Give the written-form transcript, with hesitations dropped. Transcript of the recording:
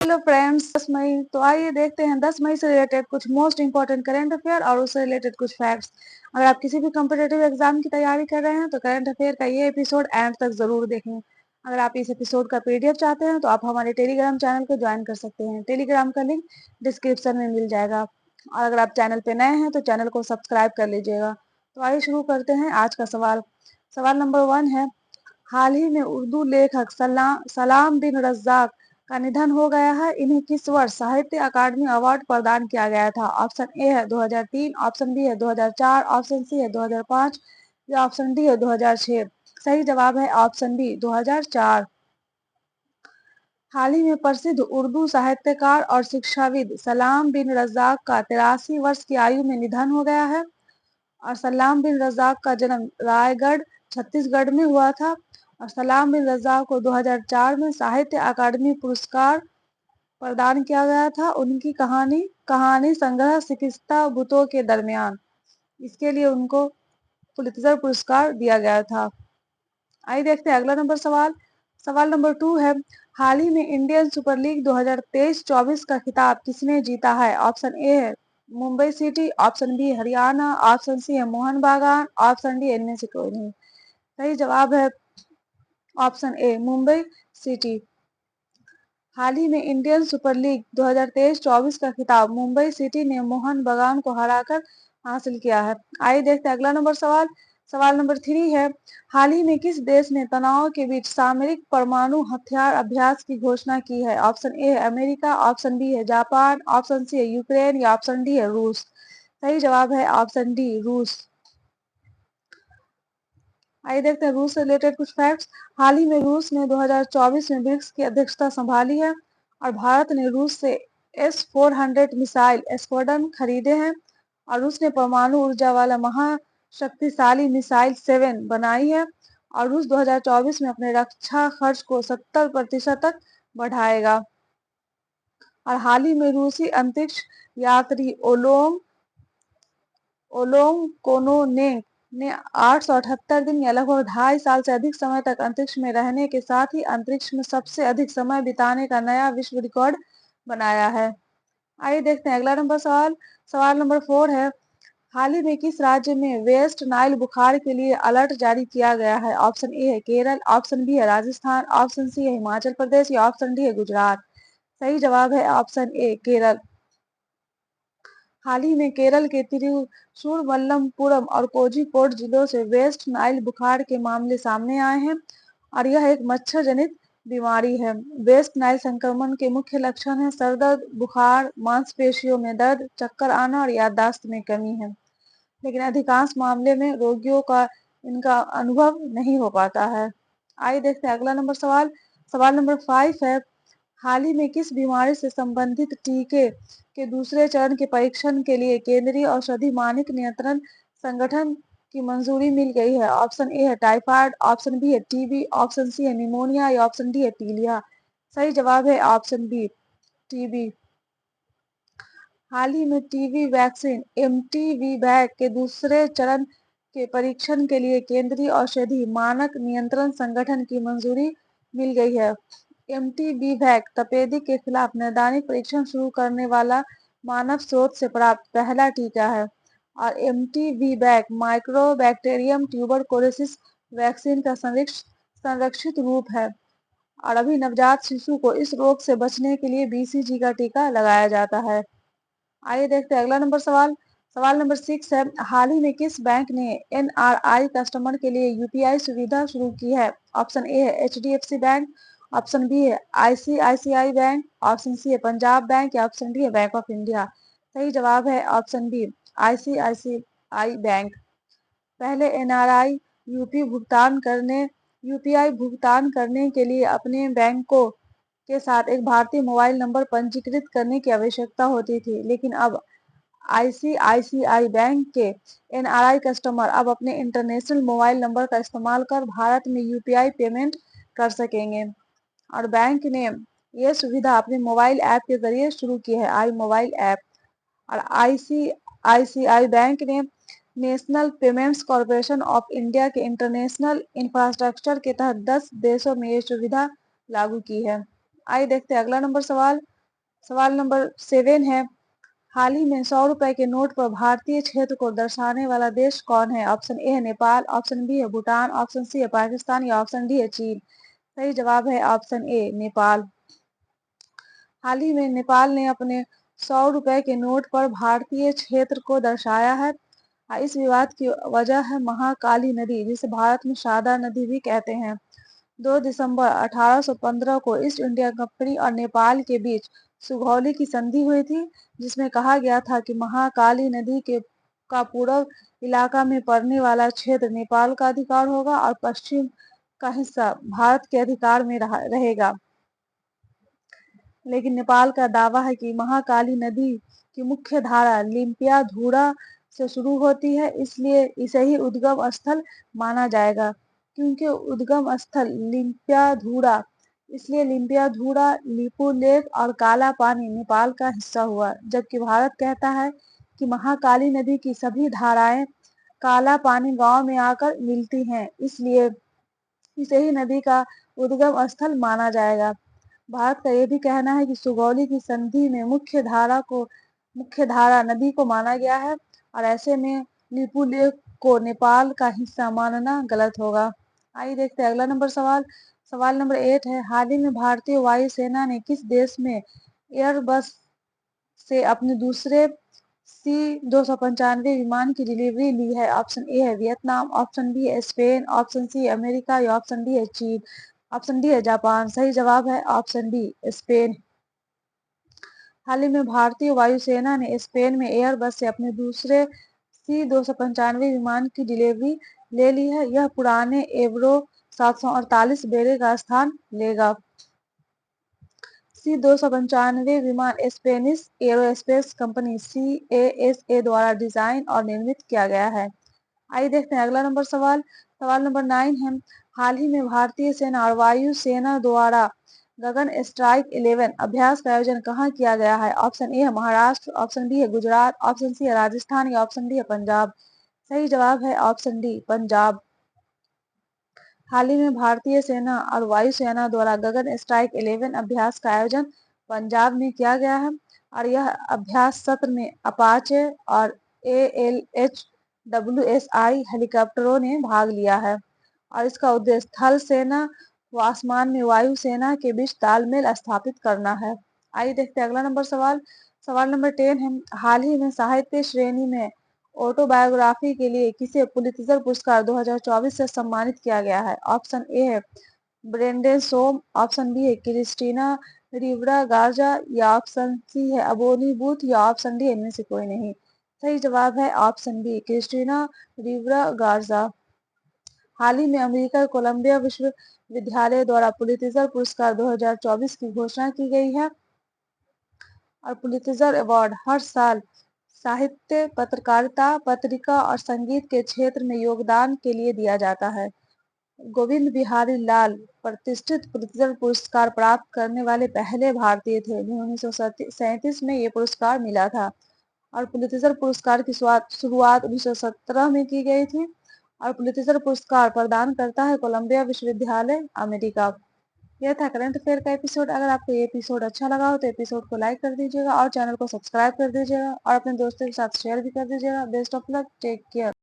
Hello friends, 10 मई। तो आइए देखते हैं 10 मई से रिलेटेड कुछ मोस्ट इंपॉर्टेंट करंट अफेयर और उससे रिलेटेड कुछ फैक्ट्स। अगर आप किसी भी कॉम्पिटेटिव एग्जाम की तैयारी कर रहे हैं तो करंट अफेयर का ये एपिसोड एंड तक जरूर देखें। अगर आप इस एपिसोड का पीडीएफ चाहते हैं तो आप हमारे टेलीग्राम चैनल को ज्वाइन कर सकते हैं। टेलीग्राम का लिंक डिस्क्रिप्शन में मिल जाएगा। और अगर आप चैनल पे नए हैं तो चैनल को सब्सक्राइब कर लीजिएगा। तो आइए शुरू करते हैं आज का सवाल। सवाल नंबर 1 है, हाल ही में उर्दू लेखक सलाम बिन रज्जाक का निधन हो गया है। इन्हें किस वर्ष साहित्य अकादमी अवार्ड प्रदान किया गया था? ऑप्शन ए है 2003, ऑप्शन बी है 2004, ऑप्शन सी है 2005 या ऑप्शन डी है 2006। सही जवाब है ऑप्शन बी 2004। हाल ही में प्रसिद्ध उर्दू साहित्यकार और शिक्षाविद सलाम बिन रज्जाक का 83 वर्ष की आयु में निधन हो गया है। और सलाम बिन रज्जाक का जन्म रायगढ़ छत्तीसगढ़ में हुआ था। और सलाम बिन रज्जाक को 2004 में साहित्य अकादमी पुरस्कार प्रदान किया गया था उनकी कहानी कहानी संग्रह सिकिस्ता बुतों के दरमियान, इसके लिए उनको पुलित्जर पुरस्कार दिया गया था। आइए देखते हैं अगला नंबर सवाल। सवाल नंबर 2 है, हाल ही में इंडियन सुपर लीग 2023-24 का खिताब किसने जीता है? ऑप्शन ए है Mumbai city, option B Haryana, option C है मोहन बागान, ऑप्शन डी इनमें से कोई नहीं। सही जवाब है ऑप्शन ए मुंबई सिटी। हाल ही में इंडियन सुपर लीग 2023-24 का खिताब मुंबई सिटी ने मोहन बगान को हराकर हासिल किया है। आइए देखते हैं अगला नंबर सवाल। सवाल नंबर 3 है, हाल ही में किस देश ने तनाव के बीच सामरिक परमाणु हथियार अभ्यास की घोषणा की है? ऑप्शन ए है अमेरिका, ऑप्शन बी है जापान, ऑप्शन सी है यूक्रेन या ऑप्शन डी है रूस। सही जवाब है ऑप्शन डी रूस। आइए देखते हैं रूस से रिलेटेड कुछ फैक्ट्स। हाल ही में रूस ने 2024 में ब्रिक्स की अध्यक्षता संभाली है। और भारत ने रूस से S-400 मिसाइल स्क्वाड्रन खरीदे हैं। और रूस ने परमाणु ऊर्जा वाला महाशक्तिशाली मिसाइल 7 बनाई है। और रूस 2024 में अपने रक्षा खर्च को 70% तक बढ़ाएगा। और हाल ही में रूसी अंतरिक्ष यात्री ओलोंग कोनोनेक ने 878 दिन या लगभग 2.5 साल से अधिक समय तक अंतरिक्ष में रहने के साथ ही अंतरिक्ष में सबसे अधिक समय बिताने का नया विश्व रिकॉर्ड बनाया है। आइए देखते हैं अगला नंबर सवाल। सवाल नंबर 4 है, हाल ही में किस राज्य में वेस्ट नाइल बुखार के लिए अलर्ट जारी किया गया है? ऑप्शन ए है केरल, ऑप्शन बी है राजस्थान, ऑप्शन सी है हिमाचल प्रदेश या ऑप्शन डी है गुजरात। सही जवाब है ऑप्शन ए केरल। हाल ही में केरल के तिरुवनंतपुरम और कोझिकोड जिलों से वेस्ट नाइल बुखार के मामले सामने आए हैं। और यह एक मच्छर जनित बीमारी है। वेस्ट नाइल संक्रमण के मुख्य लक्षण हैं सर दर्द, बुखार, मांसपेशियों में दर्द, चक्कर आना और याददाश्त में कमी है। लेकिन अधिकांश मामले में रोगियों का इनका अनुभव नहीं हो पाता है। आइए देखते हैं अगला नंबर सवाल। सवाल नंबर 5 है, हाल ही में किस बीमारी से संबंधित टीके के दूसरे चरण के परीक्षण के लिए केंद्रीय औषधि मानक नियंत्रण संगठन की मंजूरी मिल गई है? ऑप्शन ए है टाइफाइड, ऑप्शन बी है टीबी, ऑप्शन सी है निमोनिया या ऑप्शन डी है पीलिया। सही जवाब है ऑप्शन बी टीबी। हाल ही में टीबी वैक्सीन MTV-वैक के दूसरे चरण के परीक्षण के लिए केंद्रीय औषधि मानक नियंत्रण संगठन की मंजूरी मिल गई है। MTV-वैक तपेदिक के खिलाफ नैदानिक परीक्षण शुरू करने वाला मानव स्रोत से प्राप्त पहला टीका है। और MTV-वैक माइक्रोबैक्टीरियम ट्यूबरकुलोसिस वैक्सीन का संरक्षित रूप है। और अभी नवजात शिशु को इस रोग से बचने के लिए BCG का टीका लगाया जाता है। आइए देखते हैं अगला नंबर सवाल। सवाल नंबर 6 है, हाल ही में किस बैंक ने NRI कस्टमर के लिए UPI सुविधा शुरू की है? ऑप्शन ए है HDFC बैंक, ऑप्शन बी है ICICI बैंक, ऑप्शन सी है पंजाब बैंक या ऑप्शन डी है बैंक ऑफ इंडिया। सही जवाब है ऑप्शन बी ICICI बैंक। पहले NRI UPI भुगतान करने के लिए अपने बैंकों के साथ एक भारतीय मोबाइल नंबर पंजीकृत करने की आवश्यकता होती थी। लेकिन अब ICICI बैंक के NRI कस्टमर अब अपने इंटरनेशनल मोबाइल नंबर का इस्तेमाल कर भारत में UPI पेमेंट कर सकेंगे। और बैंक ने यह सुविधा अपने मोबाइल ऐप के जरिए शुरू की है, आई मोबाइल ऐप। और ICICI बैंक ने national payments corporation of India के इंटरनेशनल इंफ्रास्ट्रक्चर के तहत 10 देशों में ये सुविधा लागू की है। आइए देखते हैं अगला नंबर सवाल। सवाल नंबर 7 है, हाल ही में 100 रुपए के नोट पर भारतीय क्षेत्र को दर्शाने वाला देश कौन है? ऑप्शन ए है नेपाल, ऑप्शन बी है भूटान, ऑप्शन सी है पाकिस्तान या ऑप्शन डी है चीन। सही जवाब है ऑप्शन ए नेपाल। हाल ही में नेपाल ने अपने 100 रुपए के नोट पर भारतीय क्षेत्र को दर्शाया है। इस विवाद की वजह है महाकाली नदी, जिसे भारत में शारदा नदी भी कहते हैं। 2 दिसंबर 1815 को ईस्ट इंडिया कंपनी और नेपाल के बीच सुगौली की संधि हुई थी, जिसमें कहा गया था कि महाकाली नदी के का पूर्व इलाका में पड़ने वाला क्षेत्र नेपाल का अधिकार होगा और पश्चिम का हिस्सा भारत के अधिकार में रहेगा। लेकिन नेपाल का दावा है कि महाकाली नदी की मुख्य धारा लिम्पियाधुरा से शुरू होती है, इसलिए इसे ही उद्गम स्थल माना जाएगा। क्योंकि उद्गम स्थल लिम्पियाधुरा, इसलिए लिम्पियाधुरा, लिपू लेक और काला पानी नेपाल का हिस्सा हुआ, जबकि भारत कहता है कि महाकाली नदी की सभी धाराएं काला पानी गांव में आकर मिलती हैं, इसलिए इसे ही नदी का उद्गम स्थल माना जाएगा। भारत का यह भी कहना है कि सुगौली की संधि में मुख्य धारा नदी को माना गया है और ऐसे में लिपू लेक को नेपाल का हिस्सा मानना गलत होगा। आइए देखते हैं अगला नंबर सवाल। सवाल नंबर 8 है, हाल ही में भारतीय वायुसेना ने किस देश में एयरबस से अपने दूसरे C-295 विमान की डिलीवरी ली है? ऑप्शन ए है वियतनाम, ऑप्शन बी है स्पेन, ऑप्शन सी है अमेरिका या ऑप्शन डी है चीन। ऑप्शन डी है जापान। सही जवाब है ऑप्शन डी स्पेन। हाल ही में भारतीय वायुसेना ने स्पेन में एयरबस से अपने दूसरे C-295 विमान की डिलीवरी ले ली है। यह पुराने एवरो 748 बेड़े का स्थान लेगा। C-295 विमान स्पेनिश एरोस्पेस कंपनी CASA द्वारा डिजाइन और निर्मित किया गया है। आइए देखते हैं अगला नंबर सवाल। सवाल नंबर 9 है, हाल ही में भारतीय सेना और वायु सेना द्वारा गगन स्ट्राइक 11 अभ्यास का आयोजन कहाँ किया गया है? ऑप्शन ए है महाराष्ट्र, ऑप्शन बी है गुजरात, ऑप्शन सी है राजस्थान या ऑप्शन डी है पंजाब। सही जवाब है ऑप्शन डी पंजाब। हाल ही में भारतीय सेना और वायु सेना द्वारा गगन स्ट्राइक 11 अभ्यास का आयोजन पंजाब में किया गया है और यह अभ्यास सत्र में अपाचे और ALH-WSI हेलीकॉप्टरों ने भाग लिया है और इसका उद्देश्य थल सेना व आसमान में वायु सेना के बीच तालमेल स्थापित करना है। आइए देखते हैं अगला नंबर सवाल। सवाल नंबर 10 है, हाल ही में साहित्य श्रेणी में ऑटोबायोग्राफी के लिए किसे पुलित्जर पुरस्कार 2024 से सम्मानित किया गया है? ऑप्शन ए है ब्रेंडन सोम, ऑप्शन बी है क्रिस्टीना रिवरा गार्जा या ऑप्शन सी है अबोनी बूथ या ऑप्शन डी इनमें से कोई नहीं। सही जवाब है ऑप्शन बी क्रिस्टीना रिवरा गार्जा। हाल ही में अमेरिका कोलंबिया विश्वविद्यालय द्वारा पुलित्जर पुरस्कार 2024 की घोषणा की गई है और पुलित्जर अवार्ड हर साल साहित्य, पत्रकारिता, पत्रिका और संगीत के क्षेत्र में योगदान के लिए दिया जाता है। गोविंद बिहारी लाल प्रतिष्ठित पुलित्जर पुरस्कार प्राप्त करने वाले पहले भारतीय थे, जिन्हें 1937 में ये पुरस्कार मिला था और पुलित्जर पुरस्कार की शुरुआत 1917 में की गई थी और पुलित्जर पुरस्कार प्रदान करता है कोलंबिया विश्वविद्यालय अमेरिका। यह था करंट अफेयर का एपिसोड। अगर आपको ये एपिसोड अच्छा लगा हो तो एपिसोड को लाइक कर दीजिएगा और चैनल को सब्सक्राइब कर दीजिएगा और अपने दोस्तों के साथ शेयर भी कर दीजिएगा। Best of luck, take care.